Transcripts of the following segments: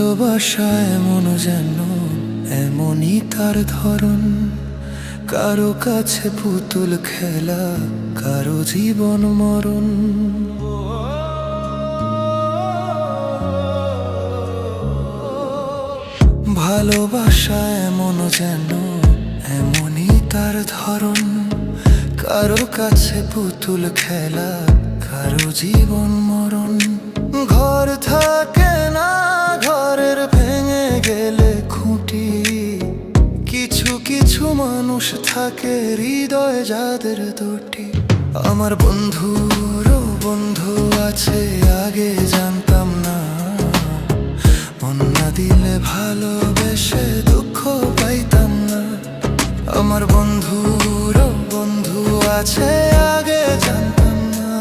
ভালোবাসা এমন যেন এমনই তার ধরন, কারো কাছে পুতুল খেলা, কারো জীবন মরণ। ভালোবাসা এমন যেন এমনই তার ধরন, কারো কাছে পুতুল খেলা, কারো জীবন মরণ। ঘর থাকে না, ঘরের ভেঙে গেলে খুঁটি, কিছু কিছু মানুষ থাকে হৃদয় যাদের দুটি। আমার বন্ধুরও বন্ধু আছে, আগে জানতাম না, মন না দিলে ভালোবেসে দুঃখ পাইতাম না। আমার বন্ধুরও বন্ধু আছে, আগে জানতাম না,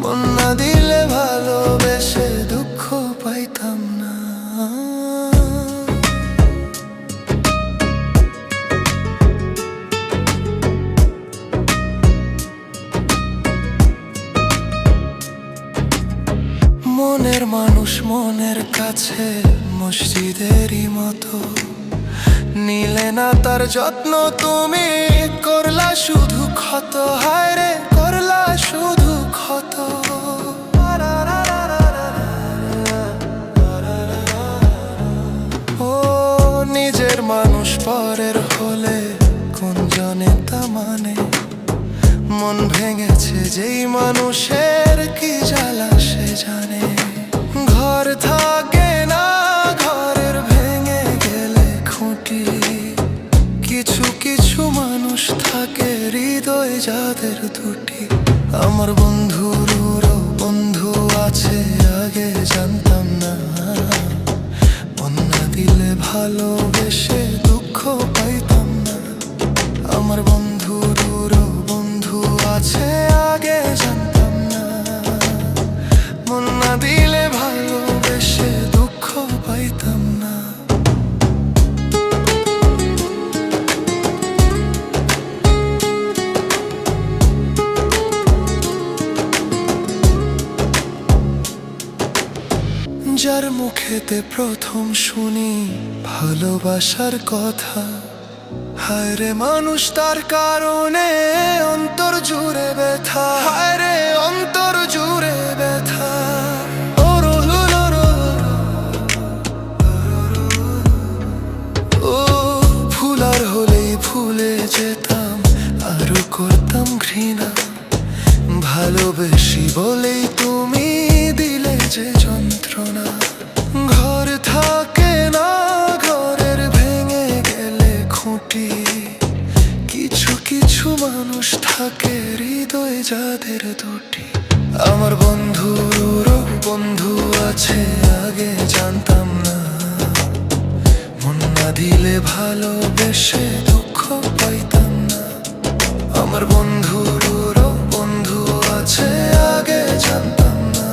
মন না দিলে ভালোবেসে দুঃখ পাইতাম না। মনের মানুষ মনের কাছে মসজিদেরই মতো, নিলে না তার যত্ন তুমি, করলা শুধু ক্ষত। হায় রে করলা শুধু ক্ষত। ও নিজের মানুষ পরের হলে কোন জনে তা মানে, মন ভেঙেছে যেই মানুষের কি জ্বালা সে জানে। ঘর থাকে না, ঘরের ভেঙে গেলে খুঁটি, কিছু কিছু মানুষ থাকে হৃদয় যাদের দুটি। আমার বন্ধুরও বন্ধু আছে, আগে জানতাম না, মন না দিলে ভালোবেসে দুঃখ পাইতাম না। আমার বন্ধুরও বন্ধু আছে, আগে জানতাম না, মন না দিলে ভালোবেসে দুঃখ পাইতাম না। যার মুখেতে প্রথম শুনি ভালোবাসার কথা, হায় রে মানুষ তার কারণে অন্তর জুড়ে ব্যথা। হায় রে অন্তর জুড়ে ব্যথা। ও ফুলার হলেই ফুলে যেতাম, আরো করতাম ঘৃণা, ভালোবেসি বলেই তুমি দিলে যে যন্ত্রণা। ঘর থাকে না, ঘরের ভেঙে গেলে খুঁটি, কিছু কিছু মানুষ থাকে হৃদয় যাদের দুটি। আমার বন্ধুরও বন্ধু আছে, আগে জানতাম না, মন না দিলে ভালোবেসে দুঃখ পাইতাম না। আমার বন্ধুরও বন্ধু আছে, আগে জানতাম না,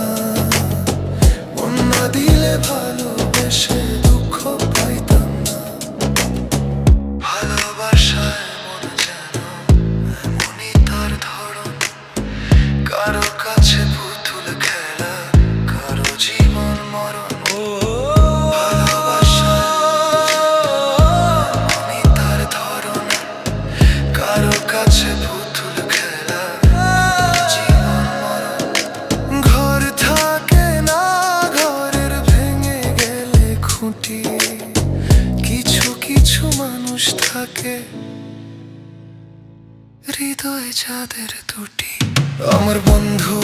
মন না দিলে ভালোবেসে দুঃখ পাইতাম না। ভালোবাসা এমন যেন এমনই তার ধরন, কারো কাছে পুতুল খেলা, কারো জীবন মরণ। ভালোবাসা এমনই তার ধরন, কারো কাছে পুতুল খেলা, জীবন মরণ। ঘর থাকে না, ঘরের ভেঙে গেলে খুঁটি, কিছু কিছু মানুষ থাকে হৃদয় যাদের দুটি। আমার বন্ধু